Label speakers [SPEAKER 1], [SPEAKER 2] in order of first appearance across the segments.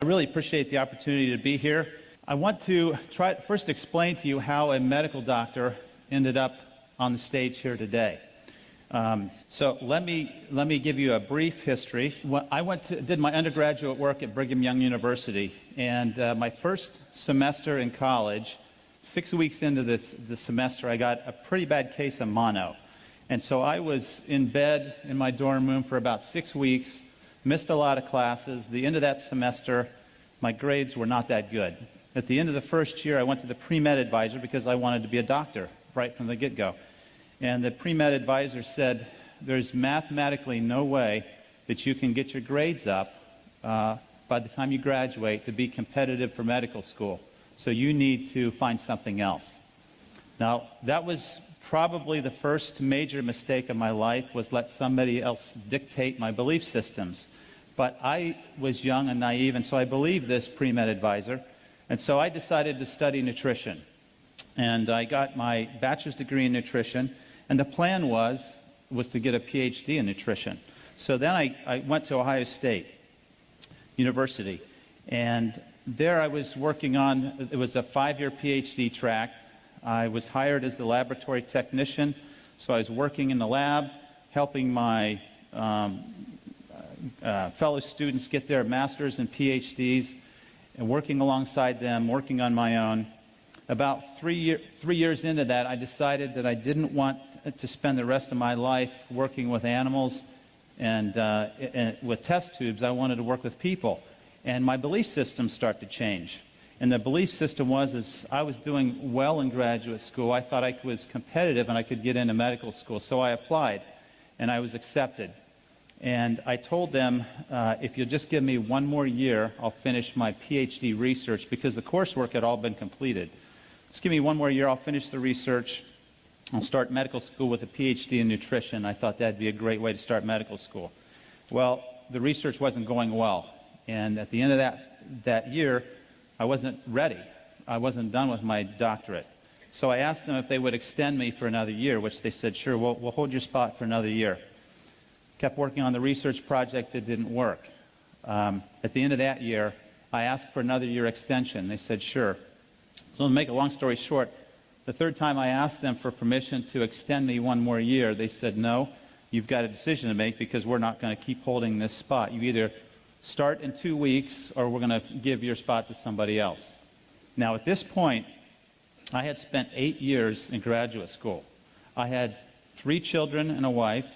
[SPEAKER 1] really appreciate the opportunity to be here. I want to first explain to you how a medical doctor ended up on the stage here today. So let me give you a brief history. I did my undergraduate work at Brigham Young University, and my first semester in college, 6 weeks into the semester, I got a pretty bad case of mono. And so I was in bed in my dorm room for about 6 weeks, missed a lot of classes. The end of that semester, my grades were not that good. At the end of the first year, I went to the pre-med advisor because I wanted to be a doctor right from the get-go. And the pre-med advisor said, there's mathematically no way that you can get your grades up by the time you graduate to be competitive for medical school. So you need to find something else. Now, that was probably the first major mistake of my life, was let somebody else dictate my belief systems. But I was young and naive, and so I believed this pre-med advisor. And so I decided to study nutrition. And I got my bachelor's degree in nutrition, and the plan was to get a PhD in nutrition. So then I went to Ohio State University, and there I was working on, it was a 5-year PhD track. I was hired as the laboratory technician, so I was working in the lab, helping my fellow students get their master's and PhDs, and working alongside them, working on my own. About 3 years into that, I decided that I didn't want to spend the rest of my life working with animals and with test tubes. I wanted to work with people. And my belief system started to change. And the belief system was, I was doing well in graduate school. I thought I was competitive and I could get into medical school. So I applied, and I was accepted. And I told them, if you'll just give me 1 more year, I'll finish my PhD research, because the coursework had all been completed. Just give me 1 more year, I'll finish the research. I'll start medical school with a PhD in nutrition. I thought that'd be a great way to start medical school. Well, the research wasn't going well. And at the end of that year, I wasn't ready. I wasn't done with my doctorate. So I asked them if they would extend me for another year, which they said, sure, we'll hold your spot for another year. Kept working on the research project that didn't work. At the end of that year, I asked for another year extension. They said, sure. So to make a long story short, the third time I asked them for permission to extend me 1 more year, they said, no, you've got a decision to make, because we're not going to keep holding this spot. You either start in 2 weeks, or we're going to give your spot to somebody else. Now, at this point, I had spent 8 years in graduate school. I had 3 children and a wife.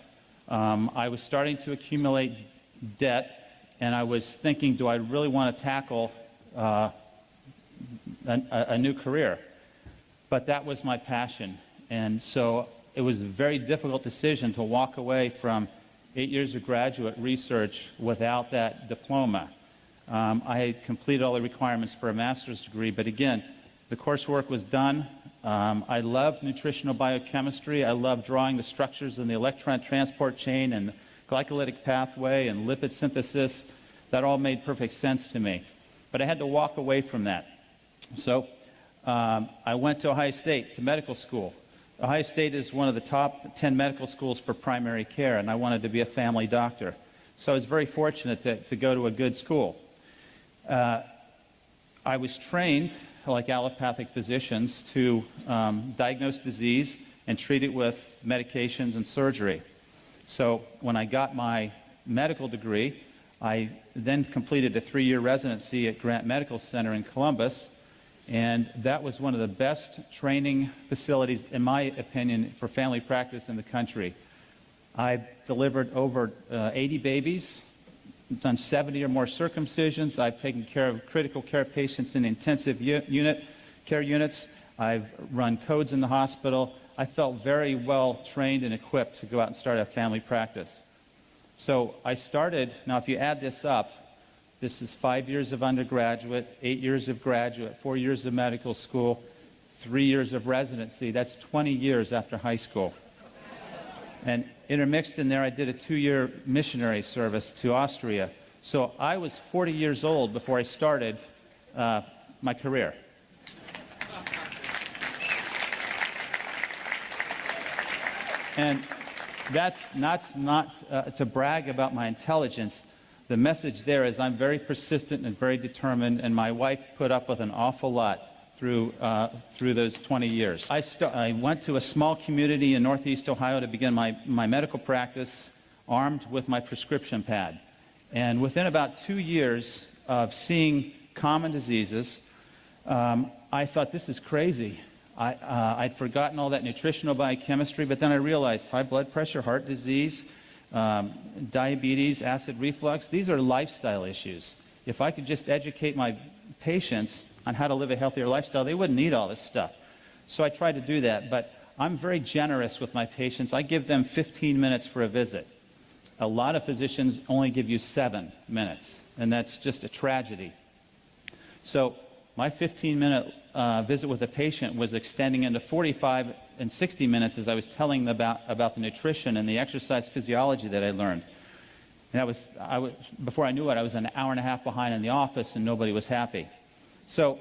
[SPEAKER 1] I was starting to accumulate debt, and I was thinking, do I really want to tackle a new career? But that was my passion, and so it was a very difficult decision to walk away from 8 years of graduate research without that diploma. I had completed all the requirements for a master's degree, but again, the coursework was done. I loved nutritional biochemistry. I loved drawing the structures in the electron transport chain and the glycolytic pathway and lipid synthesis. That all made perfect sense to me. But I had to walk away from that. So I went to Ohio State to medical school. Ohio State is one of the top 10 medical schools for primary care, and I wanted to be a family doctor. So I was very fortunate to go to a good school. I was trained, like allopathic physicians, to diagnose disease and treat it with medications and surgery. So when I got my medical degree, I then completed a 3-year residency at Grant Medical Center in Columbus, and that was one of the best training facilities, in my opinion, for family practice in the country. I've delivered over 80 babies, done 70 or more circumcisions. I've taken care of critical care patients in intensive care units. I've run codes in the hospital. I felt very well trained and equipped to go out and start a family practice. So I started, now if you add this up, this is 5 years of undergraduate, 8 years of graduate, 4 years of medical school, 3 years of residency. That's 20 years after high school. And intermixed in there, I did a 2-year missionary service to Austria. So I was 40 years old before I started my career. And that's not to brag about my intelligence. The message there is I'm very persistent and very determined, and my wife put up with an awful lot through those 20 years. I went to a small community in Northeast Ohio to begin my medical practice, armed with my prescription pad. And within about 2 years of seeing common diseases, I thought, this is crazy. I'd forgotten all that nutritional biochemistry, but then I realized high blood pressure, heart disease, diabetes, acid reflux, these are lifestyle issues. If I could just educate my patients on how to live a healthier lifestyle, they wouldn't need all this stuff. So I tried to do that, but I'm very generous with my patients. I give them 15 minutes for a visit. A lot of physicians only give you 7 minutes, and that's just a tragedy. So my 15-minute visit with a patient was extending into 45 and 60 minutes as I was telling them about the nutrition and the exercise physiology that I learned. And before I knew it, I was an hour and a half behind in the office, and nobody was happy. So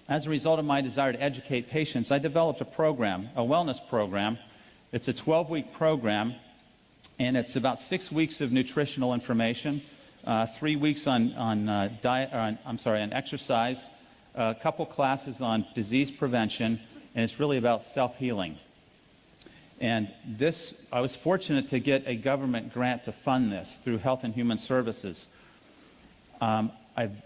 [SPEAKER 1] as a result of my desire to educate patients, I developed a program, a wellness program. It's a 12-week program, and it's about 6 weeks of nutritional information, 3 weeks on exercise, a couple classes on disease prevention, and it's really about self-healing. And I was fortunate to get a government grant to fund this through Health and Human Services. I'm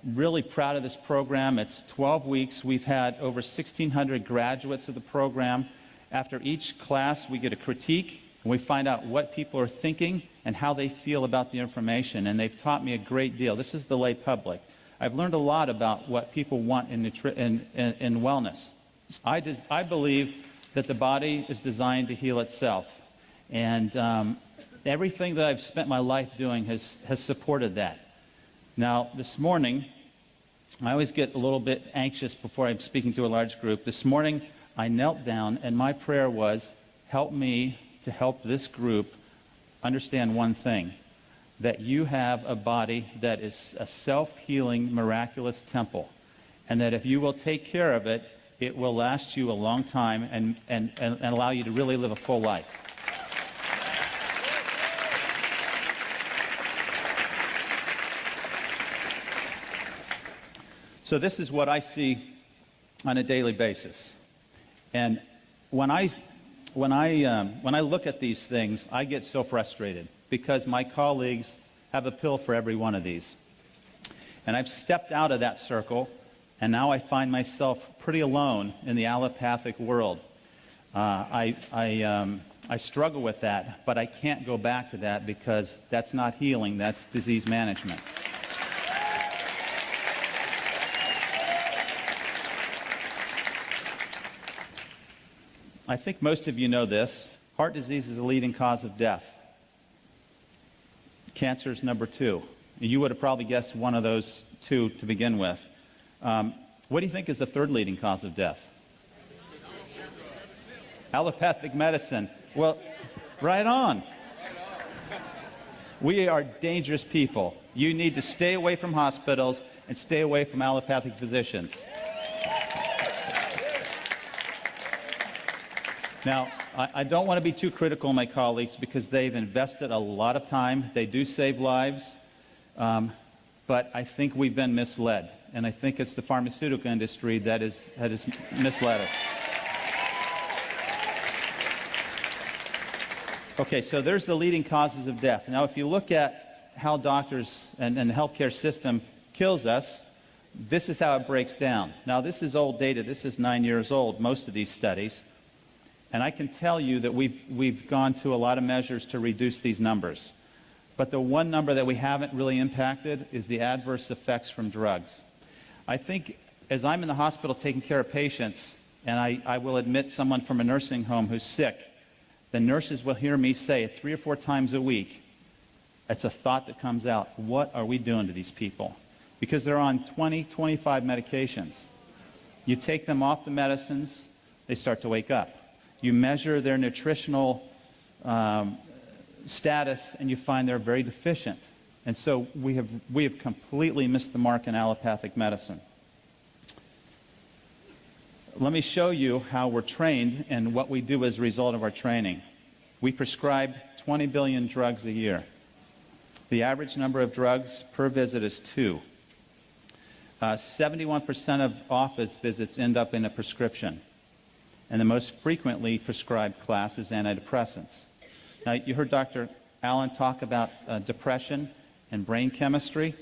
[SPEAKER 1] really proud of this program. It's 12 weeks. We've had over 1,600 graduates of the program. After each class, we get a critique, and we find out what people are thinking and how they feel about the information, and they've taught me a great deal. This is the lay public. I've learned a lot about what people want in wellness. I believe that the body is designed to heal itself, and everything that I've spent my life doing has supported that. Now, this morning, I always get a little bit anxious before I'm speaking to a large group. This morning, I knelt down, and my prayer was, help me to help this group understand one thing, that you have a body that is a self-healing, miraculous temple, and that if you will take care of it, it will last you a long time and allow you to really live a full life. So this is what I see on a daily basis. And when I look at these things, I get so frustrated because my colleagues have a pill for every one of these. And I've stepped out of that circle, and now I find myself pretty alone in the allopathic world. I struggle with that, but I can't go back to that because that's not healing, that's disease management. I think most of you know this. Heart disease is the leading cause of death. Cancer is number 2. You would have probably guessed one of those 2 to begin with. What do you think is the 3rd leading cause of death? Allopathic medicine. Well, right on. We are dangerous people. You need to stay away from hospitals and stay away from allopathic physicians. Now, I don't want to be too critical of my colleagues because they've invested a lot of time. They do save lives, but I think we've been misled, and I think it's the pharmaceutical industry that has misled us. Okay, so there's the leading causes of death. Now, if you look at how doctors and the healthcare system kills us, this is how it breaks down. Now, this is old data. This is 9 years old, most of these studies. And I can tell you that we've gone to a lot of measures to reduce these numbers. But the one number that we haven't really impacted is the adverse effects from drugs. I think as I'm in the hospital taking care of patients, and I will admit someone from a nursing home who's sick, the nurses will hear me say 3 or 4 times a week, it's a thought that comes out, what are we doing to these people? Because they're on 20, 25 medications. You take them off the medicines, they start to wake up. You measure their nutritional status, and you find they're very deficient. And so we have completely missed the mark in allopathic medicine. Let me show you how we're trained and what we do as a result of our training. We prescribe 20 billion drugs a year. The average number of drugs per visit is 2. 71% of office visits end up in a prescription, and the most frequently prescribed class is antidepressants. Now, you heard Dr. Allen talk about depression and brain chemistry.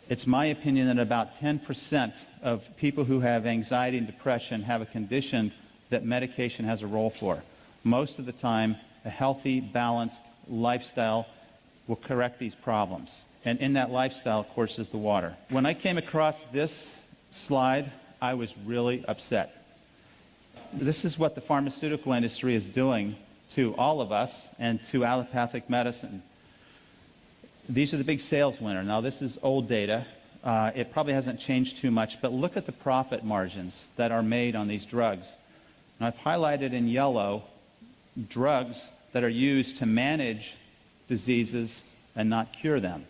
[SPEAKER 1] It's my opinion that about 10% of people who have anxiety and depression have a condition that medication has a role for. Most of the time, a healthy, balanced lifestyle will correct these problems. And in that lifestyle, of course, is the water. When I came across this slide, I was really upset. This is what the pharmaceutical industry is doing to all of us and to allopathic medicine. These are the big sales winners. Now, this is old data. It probably hasn't changed too much, but look at the profit margins that are made on these drugs. And I've highlighted in yellow drugs that are used to manage diseases and not cure them.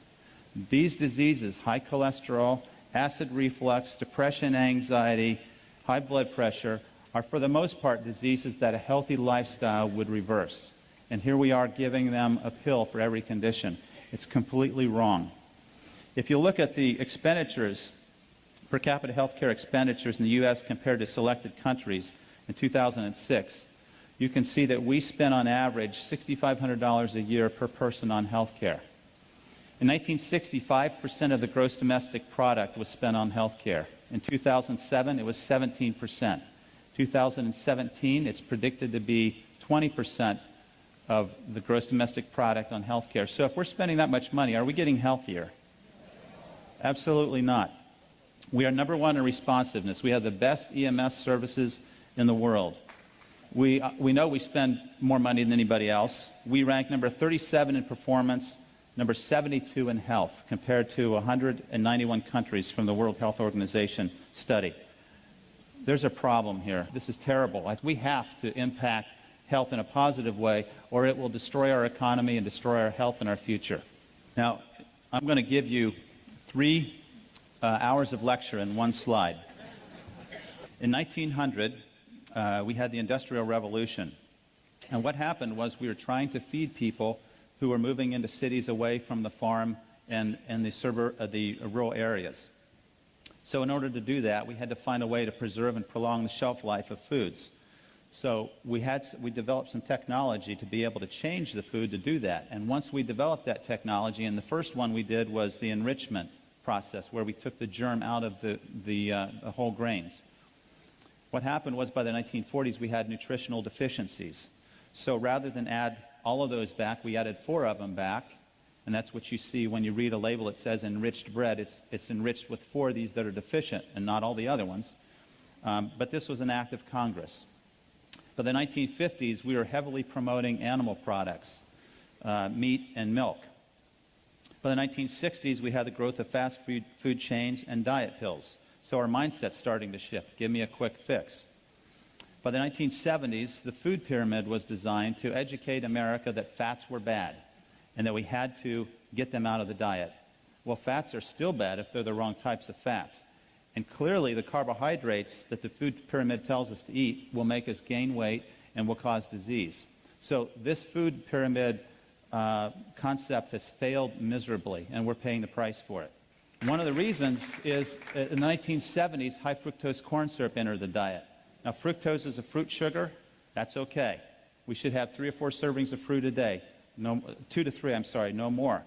[SPEAKER 1] These diseases, high cholesterol, acid reflux, depression, anxiety, high blood pressure, are for the most part diseases that a healthy lifestyle would reverse. And here we are giving them a pill for every condition. It's completely wrong. If you look at the expenditures, per capita healthcare expenditures in the U.S. compared to selected countries in 2006, you can see that we spend on average $6,500 a year per person on healthcare. In 1960, 5% of the gross domestic product was spent on healthcare. In 2007, it was 17%. 2017, it's predicted to be 20% of the gross domestic product on healthcare. So if we're spending that much money, are we getting healthier? Absolutely not. We are number one in responsiveness. We have the best EMS services in the world. We know we spend more money than anybody else. We rank number 37 in performance, number 72 in health, compared to 191 countries from the World Health Organization study. There's a problem here. This is terrible. We have to impact health in a positive way, or it will destroy our economy and destroy our health and our future. Now, I'm going to give you 3 hours of lecture in one slide. In 1900, we had the Industrial Revolution. And what happened was we were trying to feed people who were moving into cities away from the farm and the rural areas. So in order to do that, we had to find a way to preserve and prolong the shelf life of foods. So we developed some technology to be able to change the food to do that. And once we developed that technology, and the first one we did was the enrichment process, where we took the germ out of the whole grains. What happened was by the 1940s, we had nutritional deficiencies. So rather than add all of those back, we added 4 of them back. And that's what you see when you read a label that says enriched bread. It's enriched with 4 of these that are deficient and not all the other ones. But this was an act of Congress. By the 1950s, we were heavily promoting animal products, meat and milk. By the 1960s, we had the growth of fast food chains and diet pills. So our mindset's starting to shift. Give me a quick fix. By the 1970s, the food pyramid was designed to educate America that fats were bad and that we had to get them out of the diet. Well, fats are still bad if they're the wrong types of fats. And clearly, the carbohydrates that the food pyramid tells us to eat will make us gain weight and will cause disease. So this food pyramid concept has failed miserably, and we're paying the price for it. One of the reasons is in the 1970s, high fructose corn syrup entered the diet. Now, fructose is a fruit sugar. That's okay. We should have 3 or 4 servings of fruit a day. 2 to 3, no more.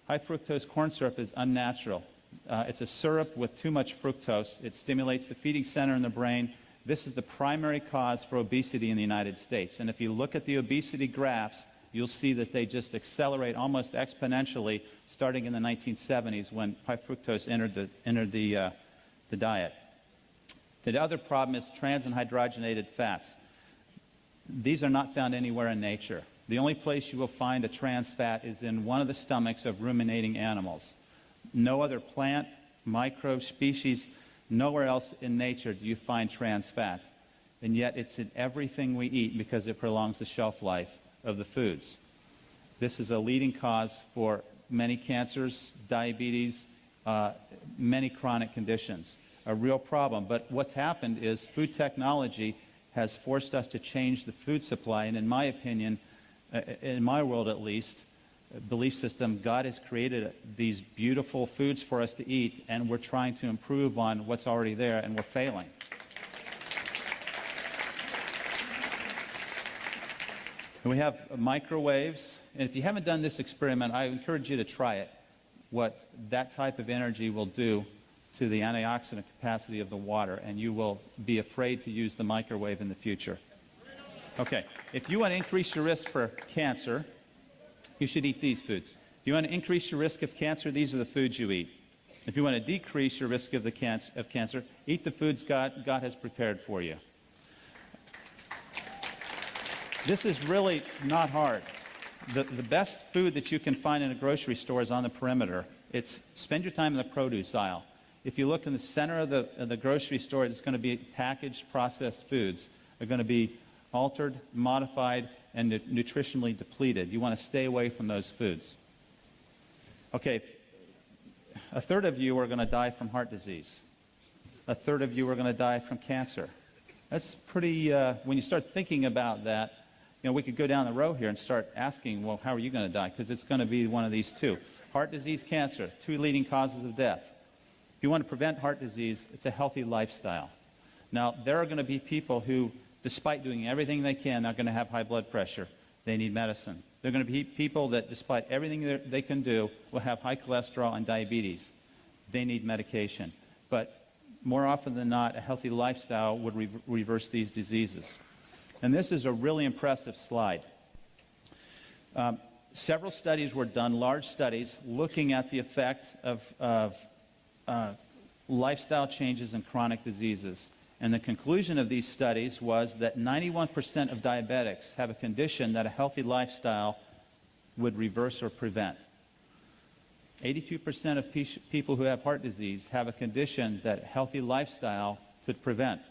[SPEAKER 1] High fructose corn syrup is unnatural. It's a syrup with too much fructose. It stimulates the feeding center in the brain. This is the primary cause for obesity in the United States. And if you look at the obesity graphs, you'll see that they just accelerate almost exponentially starting in the 1970s when high fructose entered the diet. The other problem is trans and hydrogenated fats. These are not found anywhere in nature. The only place you will find a trans fat is in one of the stomachs of ruminating animals. No other plant, microbe, species, nowhere else in nature do you find trans fats. And yet it's in everything we eat because it prolongs the shelf life of the foods. This is a leading cause for many cancers, diabetes, many chronic conditions. A real problem. But what's happened is food technology has forced us to change the food supply, and in my opinion, in my world at least, belief system, God has created these beautiful foods for us to eat, and we're trying to improve on what's already there, and we're failing. And we have microwaves, and if you haven't done this experiment, I encourage you to try it, what that type of energy will do to the antioxidant capacity of the water, and you will be afraid to use the microwave in the future. Okay, if you want to increase your risk for cancer, you should eat these foods. If you want to increase your risk of cancer, these are the foods you eat. If you want to decrease your risk of cancer, eat the foods God has prepared for you. This is really not hard. The best food that you can find in a grocery store is on the perimeter. Spend your time in the produce aisle. If you look in the center of the grocery store, it's going to be packaged, processed foods. They're going to be altered, modified, and nutritionally depleted. You want to stay away from those foods. Okay, a third of you are going to die from heart disease. A third of you are going to die from cancer. That's pretty, when you start thinking about that, we could go down the row here and start asking, well, how are you going to die? Because it's going to be one of these two. Heart disease, cancer, two leading causes of death. If you want to prevent heart disease, it's a healthy lifestyle. Now, there are going to be people who, despite doing everything they can, are going to have high blood pressure. They need medicine. There are going to be people that, despite everything they can do, will have high cholesterol and diabetes. They need medication. But more often than not, a healthy lifestyle would reverse these diseases. And this is a really impressive slide. Several studies were done, large studies, looking at the effect of lifestyle changes in chronic diseases. And the conclusion of these studies was that 91% of diabetics have a condition that a healthy lifestyle would reverse or prevent. 82% of people who have heart disease have a condition that a healthy lifestyle could prevent.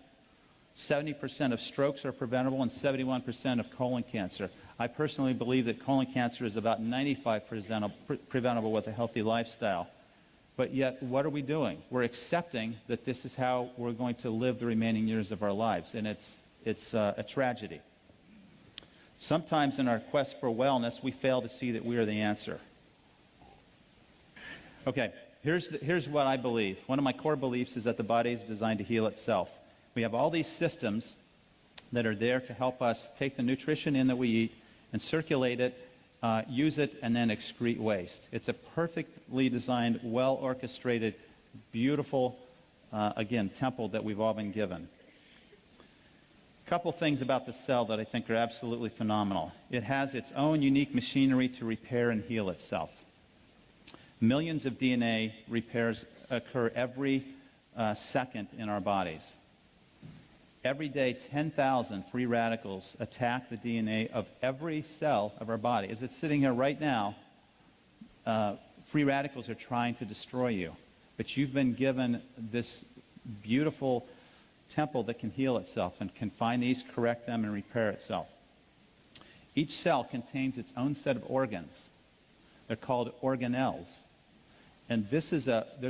[SPEAKER 1] 70% of strokes are preventable, and 71% of colon cancer. I personally believe that colon cancer is about 95% preventable with a healthy lifestyle. But yet, what are we doing? We're accepting that this is how we're going to live the remaining years of our lives, and it's a tragedy. Sometimes in our quest for wellness, we fail to see that we are the answer. Okay, here's what I believe. One of my core beliefs is that the body is designed to heal itself. We have all these systems that are there to help us take the nutrition in that we eat and circulate it, use it, and then excrete waste. It's a perfectly designed, well-orchestrated, beautiful, again, temple that we've all been given. A couple things about the cell that I think are absolutely phenomenal. It has its own unique machinery to repair and heal itself. Millions of DNA repairs occur every second in our bodies. Every day, 10,000 free radicals attack the DNA of every cell of our body. As it's sitting here right now, free radicals are trying to destroy you. But you've been given this beautiful temple that can heal itself and can find these, correct them, and repair itself. Each cell contains its own set of organs. They're called organelles. And there's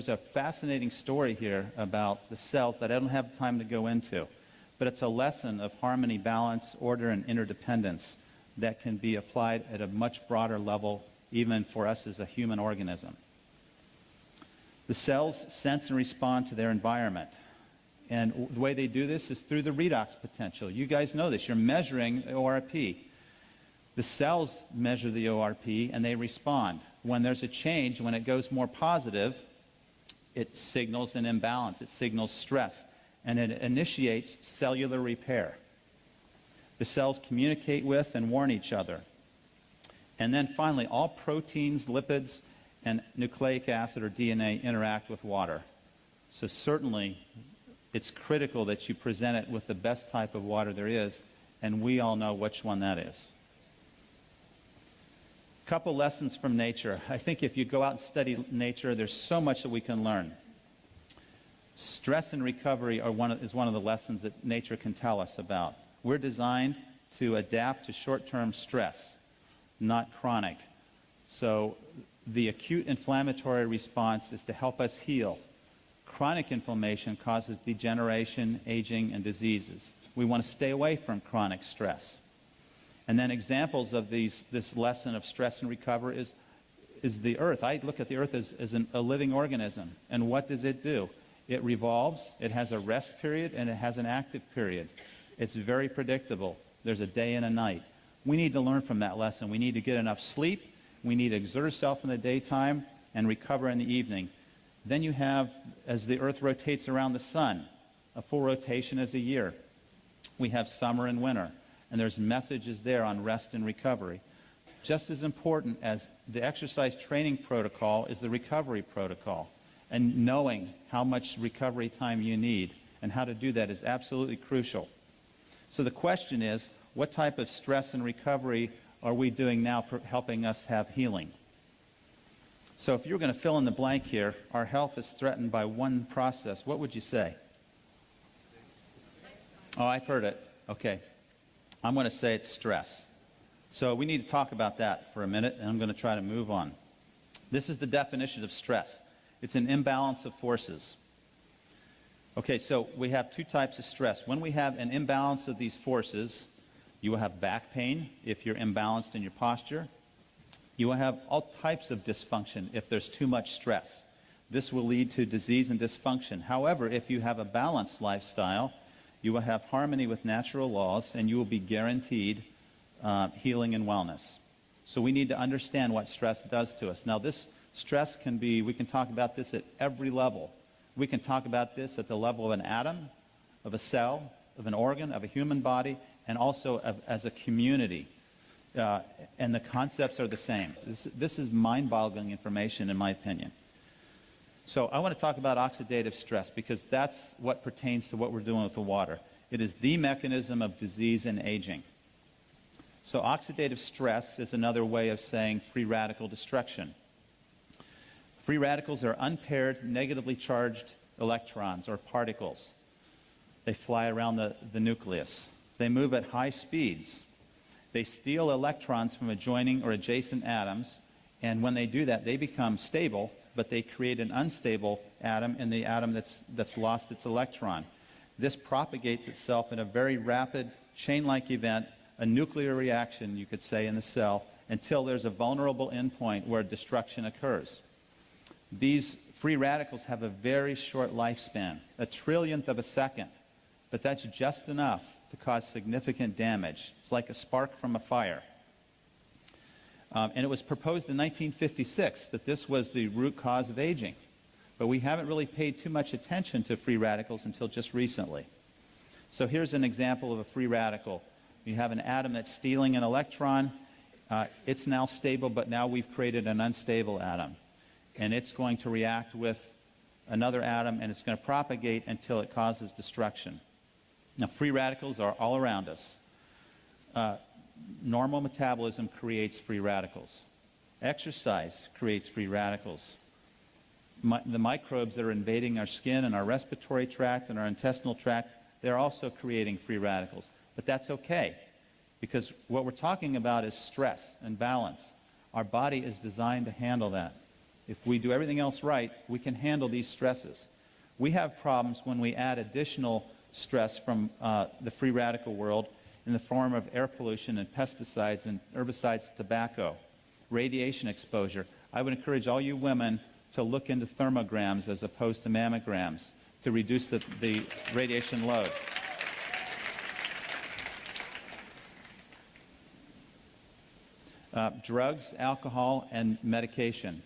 [SPEAKER 1] a fascinating story here about the cells that I don't have time to go into. But it's a lesson of harmony, balance, order, and interdependence that can be applied at a much broader level, even for us as a human organism. The cells sense and respond to their environment. And the way they do this is through the redox potential. You guys know this. You're measuring the ORP. The cells measure the ORP, and they respond. When there's a change, when it goes more positive, it signals an imbalance. It signals stress. And it initiates cellular repair. The cells communicate with and warn each other. And then finally, all proteins, lipids, and nucleic acid or DNA interact with water. So certainly, it's critical that you present it with the best type of water there is, and we all know which one that is. A couple lessons from nature. I think if you go out and study nature, there's so much that we can learn. Stress and recovery is one of the lessons that nature can tell us about. We're designed to adapt to short-term stress, not chronic. So the acute inflammatory response is to help us heal. Chronic inflammation causes degeneration, aging, and diseases. We want to stay away from chronic stress. And then examples of this lesson of stress and recovery is is the Earth. I look at the Earth as a living organism. And what does it do? It revolves, it has a rest period, and it has an active period. It's very predictable. There's a day and a night. We need to learn from that lesson. We need to get enough sleep. We need to exert ourselves in the daytime and recover in the evening. Then you have, as the Earth rotates around the sun, a full rotation is a year. We have summer and winter, and there's messages there on rest and recovery. Just as important as the exercise training protocol is the recovery protocol. And knowing how much recovery time you need and how to do that is absolutely crucial. So the question is, what type of stress and recovery are we doing now helping us have healing? So if you were going to fill in the blank here, our health is threatened by one process. What would you say? Oh, I've heard it. Okay. I'm going to say it's stress. So we need to talk about that for a minute, and I'm going to try to move on. This is the definition of stress. It's an imbalance of forces. Okay, so we have two types of stress. When we have an imbalance of these forces, you will have back pain if you're imbalanced in your posture. You will have all types of dysfunction if there's too much stress. This will lead to disease and dysfunction. However, if you have a balanced lifestyle, you will have harmony with natural laws, and you will be guaranteed healing and wellness. So we need to understand what stress does to us. Now, this stress can be, we can talk about this at every level. We can talk about this at the level of an atom, of a cell, of an organ, of a human body, and also as a community. And the concepts are the same. This is mind-boggling information, in my opinion. So I want to talk about oxidative stress because that's what pertains to what we're doing with the water. It is the mechanism of disease and aging. So oxidative stress is another way of saying free radical destruction. Free radicals are unpaired, negatively charged electrons or particles. They fly around the nucleus. They move at high speeds. They steal electrons from adjoining or adjacent atoms, and when they do that, they become stable, but they create an unstable atom in the atom that's lost its electron. This propagates itself in a very rapid, chain-like event, a nuclear reaction, you could say, in the cell, until there's a vulnerable endpoint where destruction occurs. These free radicals have a very short lifespan, a trillionth of a second, but that's just enough to cause significant damage. It's like a spark from a fire. And it was proposed in 1956 that this was the root cause of aging, but we haven't really paid too much attention to free radicals until just recently. So here's an example of a free radical. You have an atom that's stealing an electron. It's now stable, but now we've created an unstable atom. And it's going to react with another atom, and it's going to propagate until it causes destruction. Now, free radicals are all around us. Normal metabolism creates free radicals. Exercise creates free radicals. The microbes that are invading our skin and our respiratory tract and our intestinal tract, they're also creating free radicals. But that's okay, because what we're talking about is stress and balance. Our body is designed to handle that. If we do everything else right, we can handle these stresses. We have problems when we add additional stress from the free radical world in the form of air pollution and pesticides and herbicides, tobacco, radiation exposure. I would encourage all you women to look into thermograms as opposed to mammograms to reduce the radiation load. Drugs, alcohol, and medication.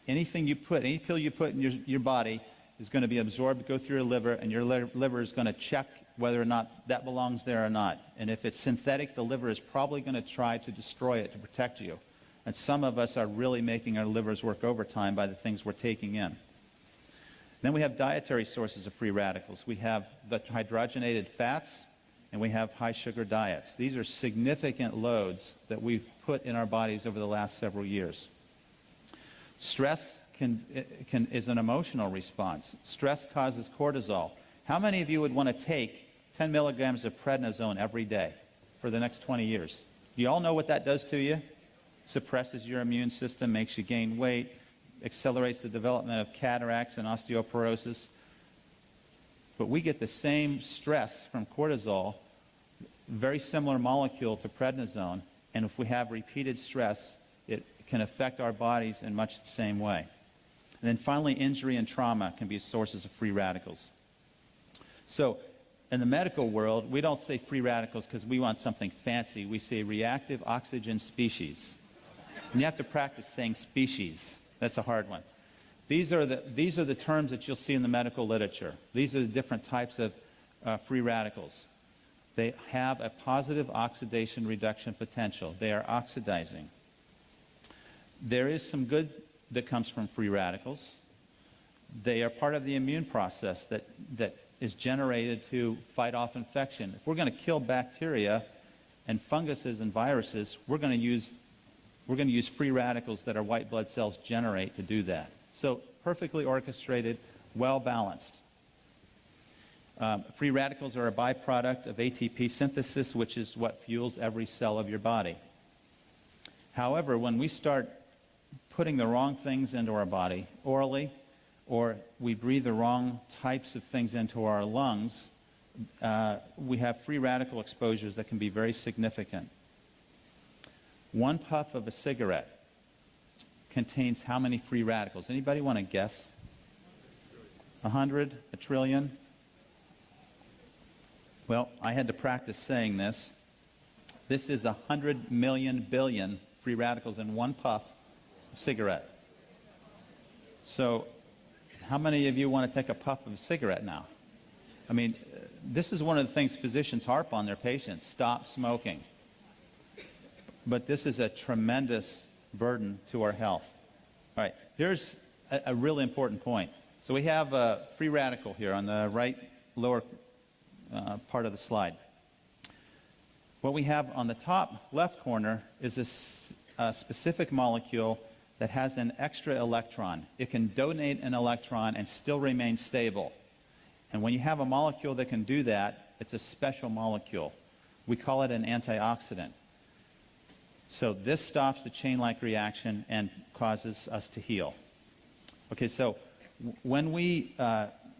[SPEAKER 1] Any pill you put in your body is going to be absorbed, go through your liver, and your liver is going to check whether or not that belongs there or not. And if it's synthetic, the liver is probably going to try to destroy it to protect you. And some of us are really making our livers work overtime by the things we're taking in. Then we have dietary sources of free radicals. We have the hydrogenated fats, and we have high sugar diets. These are significant loads that we've put in our bodies over the last several years. Stress is an emotional response. Stress causes cortisol. How many of you would want to take 10 milligrams of prednisone every day for the next 20 years? Do you all know what that does to you? Suppresses your immune system, makes you gain weight, accelerates the development of cataracts and osteoporosis. But we get the same stress from cortisol, very similar molecule to prednisone, and if we have repeated stress, it can affect our bodies in much the same way. And then finally, injury and trauma can be sources of free radicals. So in the medical world, we don't say free radicals because we want something fancy. We say reactive oxygen species. And you have to practice saying species. That's a hard one. These are the terms that you'll see in the medical literature. These are the different types of free radicals. They have a positive oxidation reduction potential. They are oxidizing. There is some good that comes from free radicals. They are part of the immune process that is generated to fight off infection. If we're going to kill bacteria and funguses and viruses, we're going to use free radicals that our white blood cells generate to do that. So perfectly orchestrated, well balanced. Free radicals are a byproduct of ATP synthesis, which is what fuels every cell of your body. However, when we start putting the wrong things into our body orally, or we breathe the wrong types of things into our lungs, we have free radical exposures that can be very significant. One puff of a cigarette contains how many free radicals? Anybody want to guess? 100? A trillion? Well, I had to practice saying this. This is 100 million billion free radicals in one puff of cigarette. So how many of you want to take a puff of a cigarette now? I mean, this is one of the things physicians harp on their patients: stop smoking. But this is a tremendous burden to our health. All right, here's a really important point. So we have a free radical here on the right lower part of the slide. What we have on the top left corner is a specific molecule that has an extra electron. It can donate an electron and still remain stable. And when you have a molecule that can do that, it's a special molecule. We call it an antioxidant. So this stops the chain-like reaction and causes us to heal. Okay, so when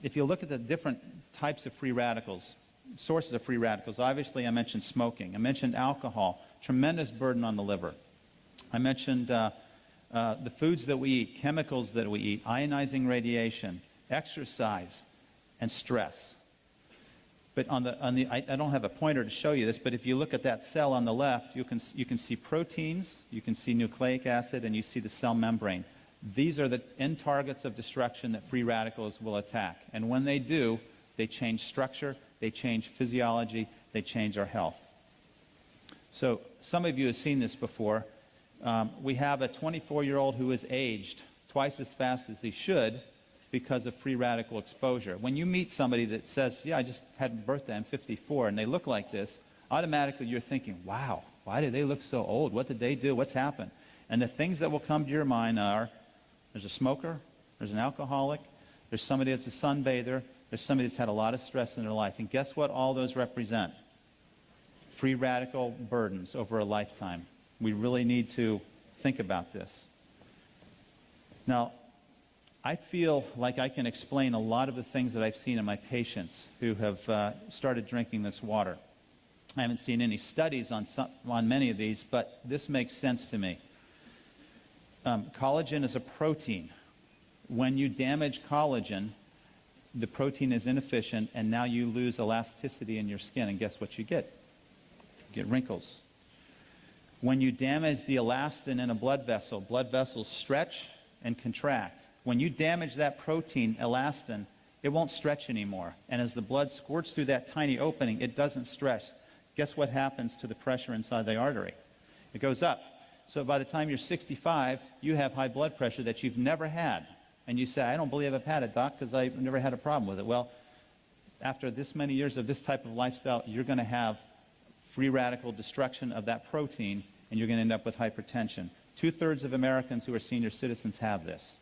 [SPEAKER 1] if you look at the different types of free radicals, sources of free radicals, obviously I mentioned smoking. I mentioned alcohol, tremendous burden on the liver. I mentioned the foods that we eat, chemicals that we eat, ionizing radiation, exercise, and stress. But I don't have a pointer to show you this, but if you look at that cell on the left, you can see proteins, you can see nucleic acid, and you see the cell membrane. These are the end targets of destruction that free radicals will attack. And when they do, they change structure, they change physiology, they change our health. So some of you have seen this before. We have a 24-year-old who is aged twice as fast as he should because of free radical exposure. When you meet somebody that says, yeah, I just had a birthday, I'm 54, and they look like this, automatically you're thinking, wow, why do they look so old? What did they do? What's happened? And the things that will come to your mind are, there's a smoker, there's an alcoholic, there's somebody that's a sunbather, there's somebody that's had a lot of stress in their life. And guess what all those represent? Free radical burdens over a lifetime. We really need to think about this. Now, I feel like I can explain a lot of the things that I've seen in my patients who have started drinking this water. I haven't seen any studies on many of these, but this makes sense to me. Collagen is a protein. When you damage collagen, the protein is inefficient, and now you lose elasticity in your skin, and guess what you get? You get wrinkles. When you damage the elastin in a blood vessels stretch and contract. When you damage that protein, elastin, it won't stretch anymore. And as the blood squirts through that tiny opening, it doesn't stretch. Guess what happens to the pressure inside the artery? It goes up. So by the time you're 65, you have high blood pressure that you've never had. And you say, I don't believe I've had it, doc, because I've never had a problem with it. Well, after this many years of this type of lifestyle, you're going to have free radical destruction of that protein, and you're going to end up with hypertension. 2/3 of Americans who are senior citizens have this.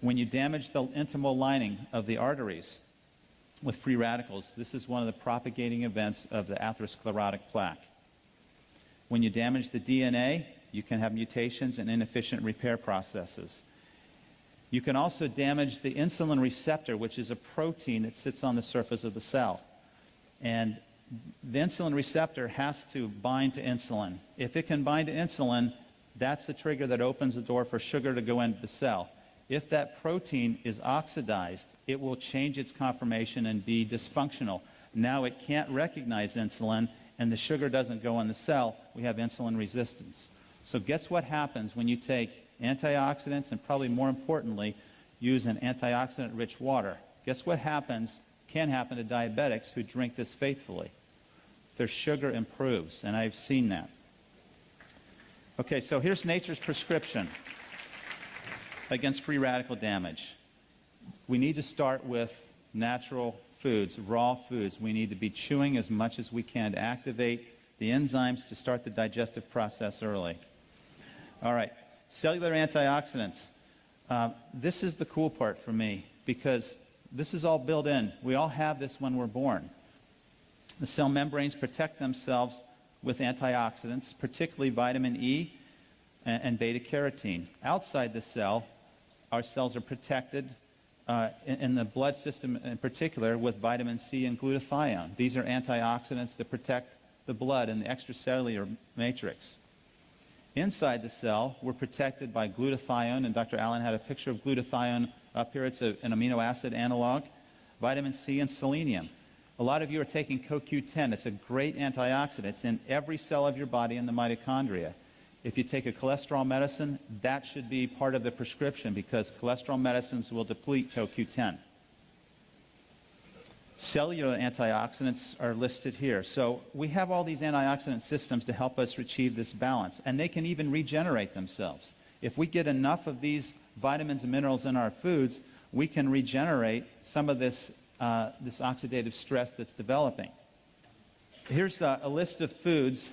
[SPEAKER 1] When you damage the intimal lining of the arteries with free radicals, this is one of the propagating events of the atherosclerotic plaque. When you damage the DNA, you can have mutations and inefficient repair processes. You can also damage the insulin receptor, which is a protein that sits on the surface of the cell. And the insulin receptor has to bind to insulin. If it can bind to insulin, That's the trigger that opens the door for sugar to go into the cell. If that protein is oxidized, it will change its conformation and be dysfunctional. Now it can't recognize insulin, and the sugar doesn't go in the cell. We have insulin resistance. So guess what happens when you take antioxidants and, probably more importantly, use an antioxidant-rich water? Guess what can happen to diabetics who drink this faithfully? Their sugar improves, and I've seen that. Okay, so here's nature's prescription against free radical damage. We need to start with natural foods, raw foods. We need to be chewing as much as we can to activate the enzymes to start the digestive process early. All right, cellular antioxidants. This is the cool part for me, because this is all built in. We all have this when we're born. The cell membranes protect themselves with antioxidants, particularly vitamin E and beta-carotene. Outside the cell, our cells are protected in the blood system in particular with vitamin C and glutathione. These are antioxidants that protect the blood and the extracellular matrix. Inside the cell, we're protected by glutathione, and Dr. Allen had a picture of glutathione up here. It's an amino acid analog, vitamin C and selenium. A lot of you are taking CoQ10. It's a great antioxidant. It's in every cell of your body in the mitochondria. If you take a cholesterol medicine, that should be part of the prescription, because cholesterol medicines will deplete CoQ10. Cellular antioxidants are listed here. So we have all these antioxidant systems to help us achieve this balance, and they can even regenerate themselves. If we get enough of these vitamins and minerals in our foods, we can regenerate some of this oxidative stress that's developing. Here's a list of foods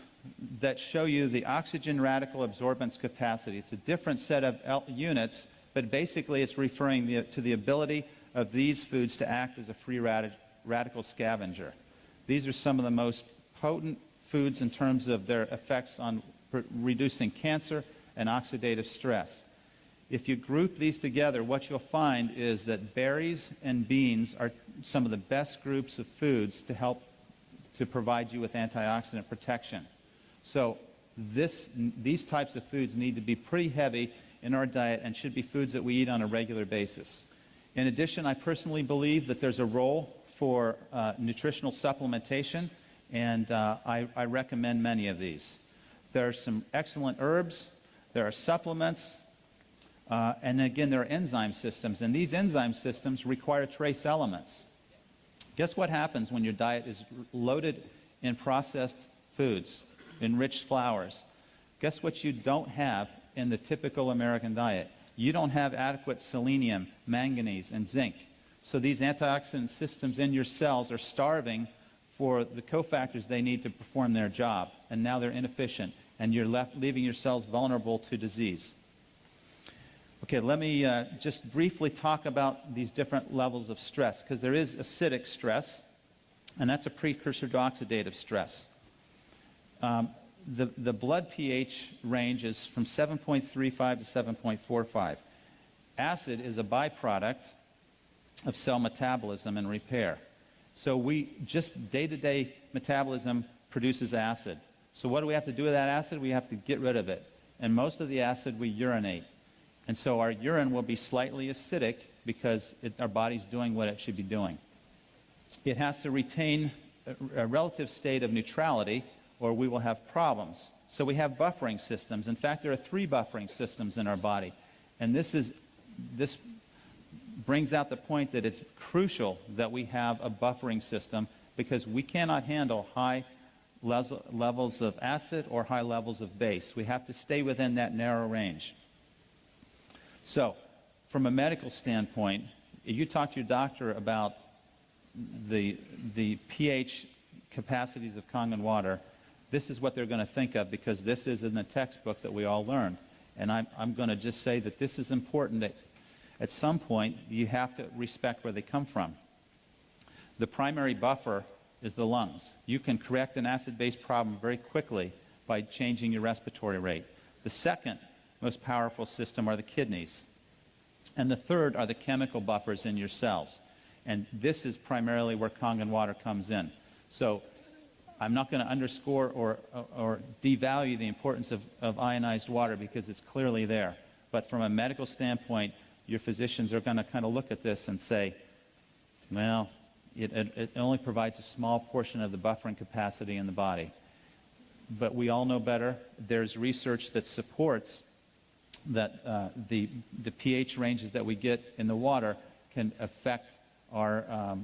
[SPEAKER 1] that show you the oxygen radical absorbance capacity. It's a different set of units, but basically it's referring to the ability of these foods to act as a free radical scavenger. These are some of the most potent foods in terms of their effects on reducing cancer and oxidative stress. If you group these together, what you'll find is that berries and beans are some of the best groups of foods to help to provide you with antioxidant protection. So these types of foods need to be pretty heavy in our diet and should be foods that we eat on a regular basis. In addition, I personally believe that there's a role for nutritional supplementation, and I recommend many of these. There are some excellent herbs, there are supplements, and again, there are enzyme systems, and these enzyme systems require trace elements. Guess what happens when your diet is loaded in processed foods, enriched flours? Guess what you don't have in the typical American diet? You don't have adequate selenium, manganese, and zinc. So these antioxidant systems in your cells are starving for the cofactors they need to perform their job, and now they're inefficient, and you're leaving your cells vulnerable to disease. Okay, let me just briefly talk about these different levels of stress, because there is acidic stress, and that's a precursor to oxidative stress. The blood pH range is from 7.35 to 7.45. Acid is a byproduct of cell metabolism and repair. So just day-to-day metabolism produces acid. So what do we have to do with that acid? We have to get rid of it. And most of the acid we urinate. And so our urine will be slightly acidic because our body's doing what it should be doing. It has to retain a relative state of neutrality, or we will have problems. So we have buffering systems. In fact, there are 3 buffering systems in our body. And this brings out the point that it's crucial that we have a buffering system, because we cannot handle high levels of acid or high levels of base. We have to stay within that narrow range. So, from a medical standpoint, if you talk to your doctor about the pH capacities of Kangen water, this is what they're going to think of, because this is in the textbook that we all learned. And I'm going to just say that this is important, that at some point you have to respect where they come from. The primary buffer is the lungs. You can correct an acid-base problem very quickly by changing your respiratory rate. The second most powerful system are the kidneys. And the third are the chemical buffers in your cells. And this is primarily where Kangen water comes in. So I'm not going to underscore or devalue the importance of ionized water because it's clearly there. But from a medical standpoint, your physicians are going to kind of look at this and say, well, it only provides a small portion of the buffering capacity in the body. But we all know better. There's research that supports that the pH ranges that we get in the water can affect our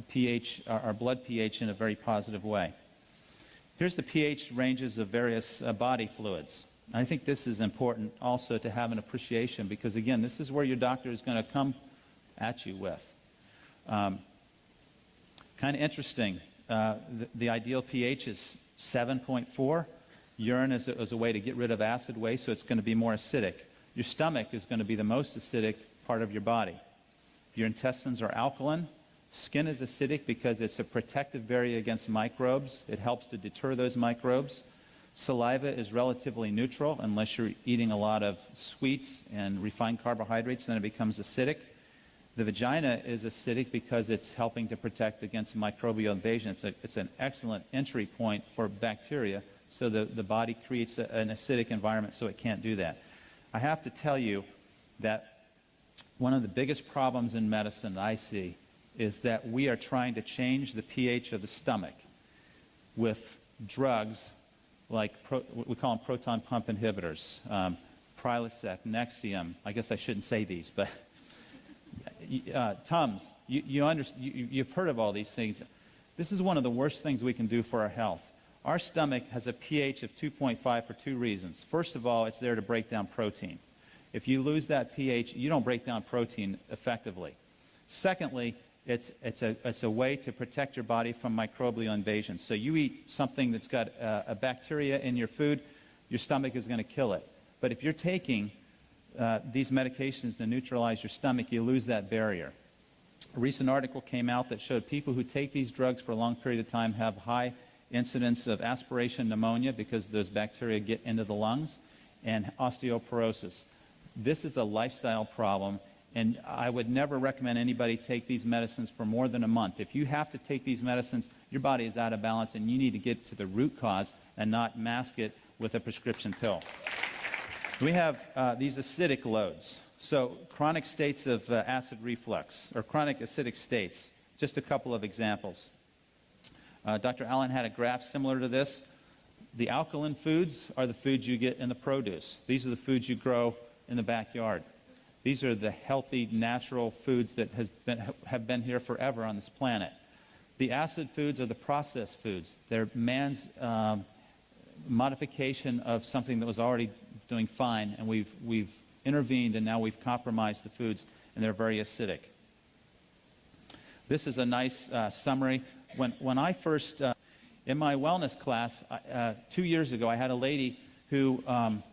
[SPEAKER 1] pH, our blood pH in a very positive way. Here's the pH ranges of various body fluids. I think this is important also to have an appreciation because, again, this is where your doctor is going to come at you with. Kind of interesting. The ideal pH is 7.4. Urine is a way to get rid of acid waste, so it's going to be more acidic. Your stomach is going to be the most acidic part of your body. Your intestines are alkaline. Skin is acidic because it's a protective barrier against microbes. It helps to deter those microbes. Saliva is relatively neutral unless you're eating a lot of sweets and refined carbohydrates, then it becomes acidic. The vagina is acidic because it's helping to protect against microbial invasion. It's an excellent entry point for bacteria, so the body creates an acidic environment so it can't do that. I have to tell you that one of the biggest problems in medicine that I see is that we are trying to change the pH of the stomach with drugs like, we call them proton pump inhibitors, Prilosec, Nexium. I guess I shouldn't say these, but Tums. You've heard of all these things. This is one of the worst things we can do for our health. Our stomach has a pH of 2.5 for two reasons. First of all, it's there to break down protein. If you lose that pH, you don't break down protein effectively. Secondly, it's a way to protect your body from microbial invasion. So you eat something that's got a bacteria in your food, your stomach is going to kill it. But if you're taking these medications to neutralize your stomach, you lose that barrier. A recent article came out that showed people who take these drugs for a long period of time have high incidence of aspiration pneumonia because those bacteria get into the lungs, and osteoporosis. This is a lifestyle problem, and I would never recommend anybody take these medicines for more than a month. If you have to take these medicines, your body is out of balance, and you need to get to the root cause and not mask it with a prescription pill. We have these acidic loads. So chronic states of acid reflux, or chronic acidic states. Just a couple of examples. Dr. Allen had a graph similar to this. The alkaline foods are the foods you get in the produce. These are the foods you grow in the backyard. These are the healthy, natural foods that have been here forever on this planet. The acid foods are the processed foods. They're man's modification of something that was already doing fine, and we've intervened, and now we've compromised the foods, and they're very acidic. This is a nice summary. When I first, in my wellness class 2 years ago, I had a lady who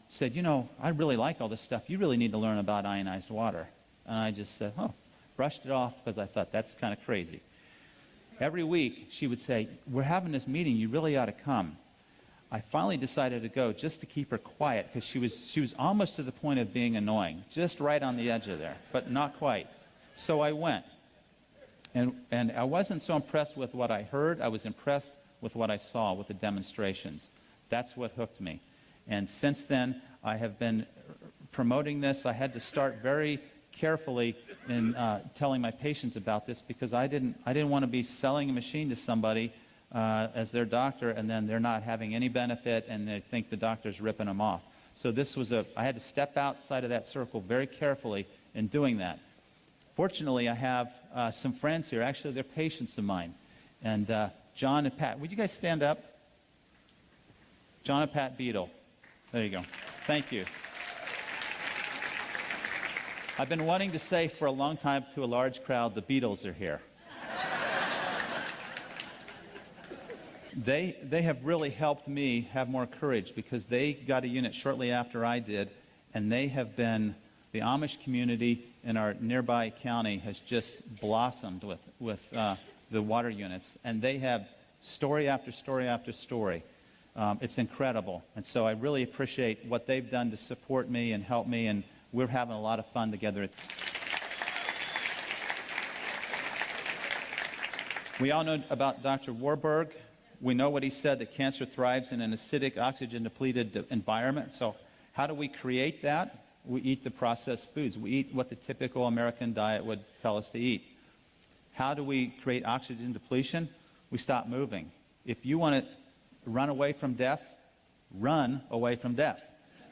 [SPEAKER 1] said, you know, I really like all this stuff. You really need to learn about ionized water. And I just said, oh, brushed it off because I thought that's kind of crazy. Every week she would say, we're having this meeting, you really ought to come. I finally decided to go just to keep her quiet because she was almost to the point of being annoying, just right on the edge of there, but not quite. So I went. And I wasn't so impressed with what I heard. I was impressed with what I saw, with the demonstrations. That's what hooked me. And since then, I have been promoting this. I had to start very carefully in telling my patients about this because I didn't want to be selling a machine to somebody as their doctor, and then they're not having any benefit, and they think the doctor's ripping them off. So this was I had to step outside of that circle very carefully in doing that. Fortunately, I have some friends here. Actually, they're patients of mine. And John and Pat, would you guys stand up? John and Pat Beadle. There you go. Thank you. I've been wanting to say for a long time to a large crowd, the Beatles are here. They have really helped me have more courage because they got a unit shortly after I did, and they have been, the Amish community in our nearby county has just blossomed with the water units, and they have story after story after story. It's incredible, and so I really appreciate what they've done to support me and help me, and we're having a lot of fun together. We all know about Dr. Warburg. We know what he said, that cancer thrives in an acidic, oxygen-depleted environment. So how do we create that? We eat the processed foods. We eat what the typical American diet would tell us to eat. How do we create oxygen depletion? We stop moving. If you want to run away from death, run away from death.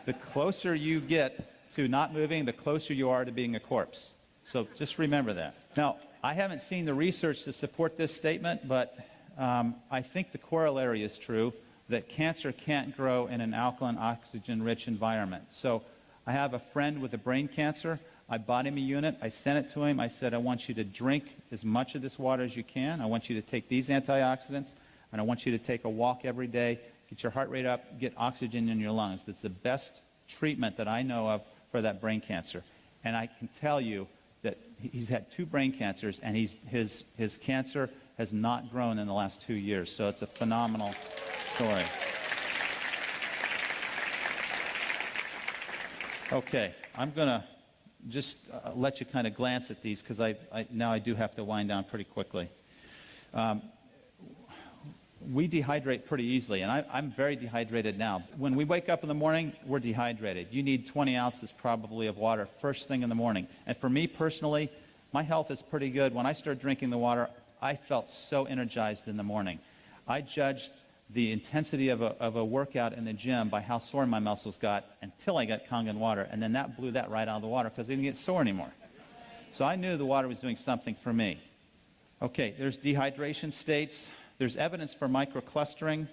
[SPEAKER 1] The closer you get to not moving, the closer you are to being a corpse. So just remember that. Now, I haven't seen the research to support this statement, but I think the corollary is true, that cancer can't grow in an alkaline, oxygen-rich environment. So I have a friend with a brain cancer. I bought him a unit. I sent it to him. I said, I want you to drink as much of this water as you can. I want you to take these antioxidants, and I want you to take a walk every day, get your heart rate up, get oxygen in your lungs. That's the best treatment that I know of for that brain cancer. And I can tell you that he's had 2 brain cancers, and his cancer has not grown in the last 2 years. So it's a phenomenal story. Okay, I'm going to just let you kind of glance at these, because now I do have to wind down pretty quickly. We dehydrate pretty easily, and I'm very dehydrated now. When we wake up in the morning, we're dehydrated. You need 20 ounces probably of water first thing in the morning. And for me personally, my health is pretty good. When I started drinking the water, I felt so energized in the morning. I judged the intensity of a workout in the gym by how sore my muscles got until I got Kangen water, and then that blew that right out of the water because they didn't get sore anymore. So I knew the water was doing something for me. Okay, there's dehydration states. There's evidence for microclustering.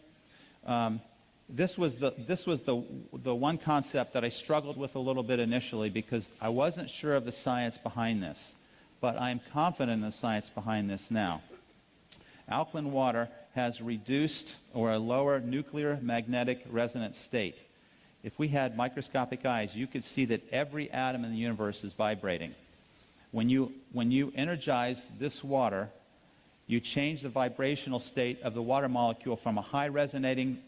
[SPEAKER 1] This was the one concept that I struggled with a little bit initially because I wasn't sure of the science behind this, but I'm confident in the science behind this now. Alkaline water has reduced or a lower nuclear magnetic resonance state. If we had microscopic eyes, you could see that every atom in the universe is vibrating. When you energize this water, you change the vibrational state of the water molecule from a high resonating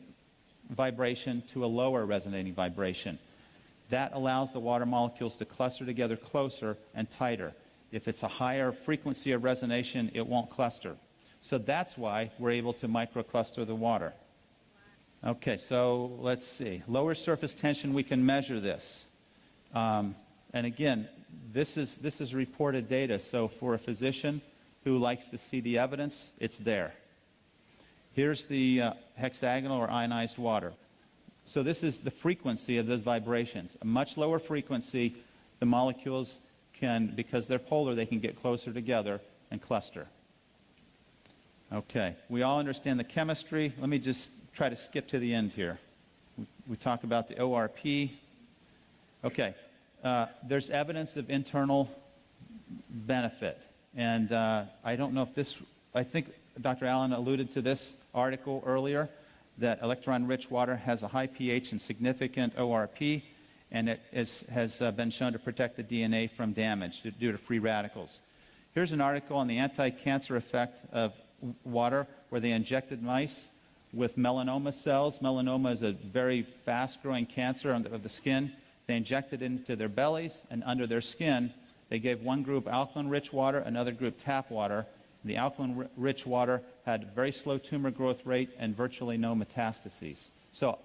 [SPEAKER 1] vibration to a lower resonating vibration. That allows the water molecules to cluster together closer and tighter. If it's a higher frequency of resonation, it won't cluster. So that's why we're able to microcluster the water. Okay, so let's see. Lower surface tension, we can measure this. And again, this is reported data. So for a physician who likes to see the evidence, it's there. Here's the hexagonal or ionized water. So this is the frequency of those vibrations. A much lower frequency, the molecules can, because they're polar, they can get closer together and cluster. Okay, we all understand the chemistry. Let me just try to skip to the end here. We talk about the ORP. Okay, there's evidence of internal benefit. And I don't know if this, I think Dr. Allen alluded to this article earlier, that electron-rich water has a high pH and significant ORP, and it has been shown to protect the DNA from damage due to free radicals. Here's an article on the anti-cancer effect of water where they injected mice with melanoma cells. Melanoma is a very fast-growing cancer of the skin. They injected it into their bellies, and under their skin, they gave one group alkaline-rich water, another group tap water. The alkaline-rich water had very slow tumor growth rate and virtually no metastases. So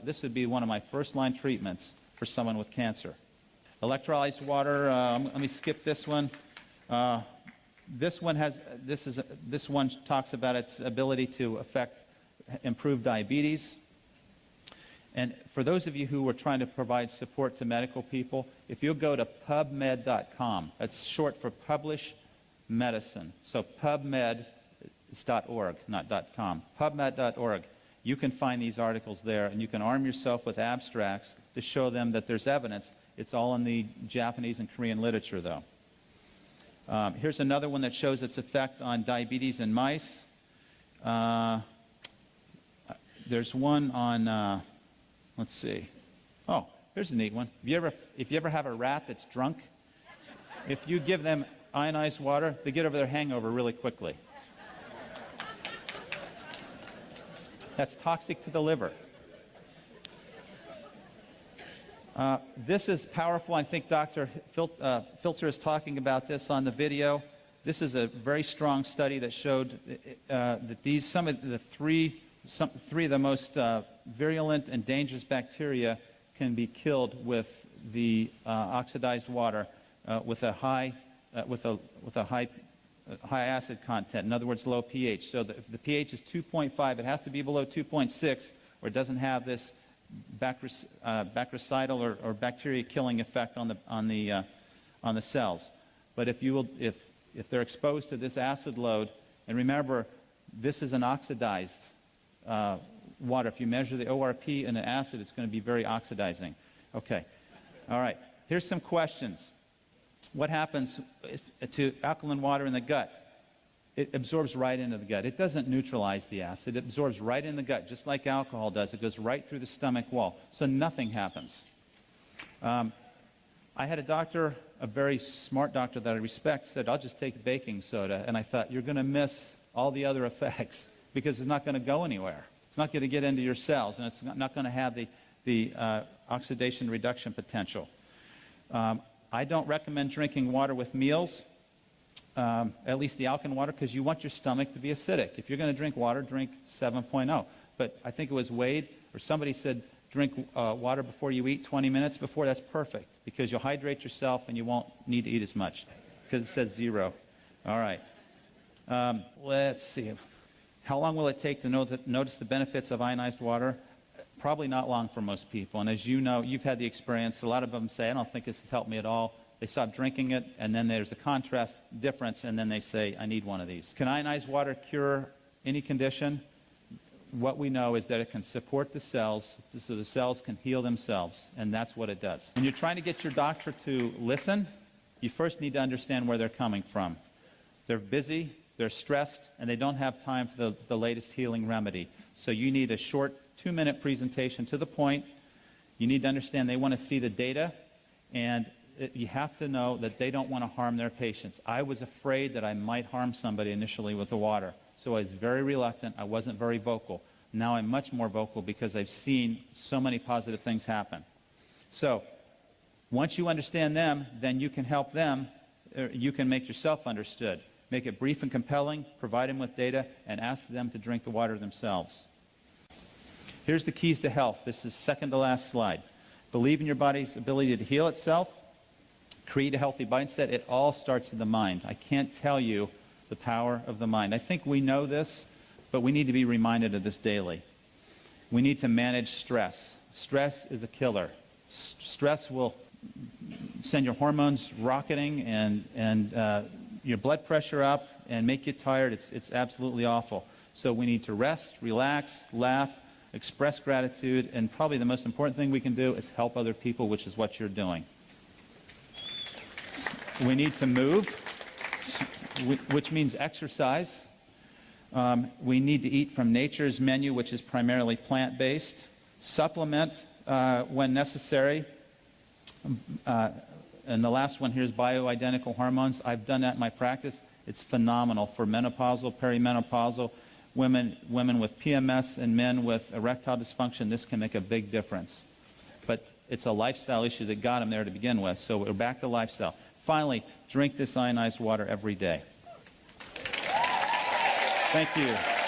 [SPEAKER 1] this would be one of my first-line treatments for someone with cancer. Electrolyzed water, let me skip this one. This one talks about its ability to improve diabetes. And for those of you who are trying to provide support to medical people, if you'll go to pubmed.com, that's short for Publish Medicine. So pubmed is .org, not .com. Pubmed.org. You can find these articles there, and you can arm yourself with abstracts to show them that there's evidence. It's all in the Japanese and Korean literature, though. Here's another one that shows its effect on diabetes in mice. There's one on, let's see. Oh, here's a neat one. If you ever have a rat that's drunk, if you give them ionized water, they get over their hangover really quickly. That's toxic to the liver. This is powerful. I think Dr. Filzer is talking about this on the video. this is a very strong study that showed that three of the most virulent and dangerous bacteria can be killed with the oxidized water with a high acid content. In other words, low pH. So the pH is 2.5. It has to be below 2.6, or it doesn't have this bactericidal or bacteria-killing effect on the cells. But if they're exposed to this acid load, and remember, this is an oxidized water. If you measure the ORP in the acid, it's going to be very oxidizing. Okay. All right. Here's some questions. What happens to alkaline water in the gut? It absorbs right into the gut. It doesn't neutralize the acid. It absorbs right in the gut, just like alcohol does. It goes right through the stomach wall. So nothing happens. I had a doctor, a very smart doctor that I respect, said, I'll just take baking soda. And I thought, you're going to miss all the other effects because it's not going to go anywhere. It's not going to get into your cells, and it's not going to have the oxidation reduction potential. I don't recommend drinking water with meals, at least the alkaline water, because you want your stomach to be acidic. If you're going to drink water, drink 7.0. But I think it was Wade or somebody said drink water before you eat 20 minutes before. That's perfect because you'll hydrate yourself and you won't need to eat as much because it says 0. All right. Let's see. How long will it take to notice the benefits of ionized water? Probably not long for most people. And as you know, you've had the experience. A lot of them say, I don't think this has helped me at all. They stop drinking it, and then there's a contrast difference, and then they say, I need one of these. Can ionized water cure any condition? What we know is that it can support the cells so the cells can heal themselves, and that's what it does. When you're trying to get your doctor to listen, you first need to understand where they're coming from. They're busy, they're stressed, and they don't have time for the latest healing remedy. So you need a short 2-minute presentation to the point. You need to understand they want to see the data, and you have to know that they don't want to harm their patients. I was afraid that I might harm somebody initially with the water, so I was very reluctant. I wasn't very vocal. Now I'm much more vocal because I've seen so many positive things happen. So once you understand them, then you can help them. You can make yourself understood. Make it brief and compelling, provide them with data, and ask them to drink the water themselves. Here's the keys to health. This is second to last slide. Believe in your body's ability to heal itself. Create a healthy mindset. It all starts in the mind. I can't tell you the power of the mind. I think we know this, but we need to be reminded of this daily. We need to manage stress. Stress is a killer. Stress will send your hormones rocketing and your blood pressure up and make you tired. It's absolutely awful. So we need to rest, relax, laugh, express gratitude, and probably the most important thing we can do is help other people, which is what you're doing. We need to move, which means exercise. We need to eat from nature's menu, which is primarily plant-based. Supplement when necessary. And the last one here is bioidentical hormones. I've done that in my practice. It's phenomenal for menopausal, perimenopausal, women with PMS and men with erectile dysfunction. This can make a big difference. But it's a lifestyle issue that got them there to begin with. So we're back to lifestyle. Finally, drink this ionized water every day. Thank you.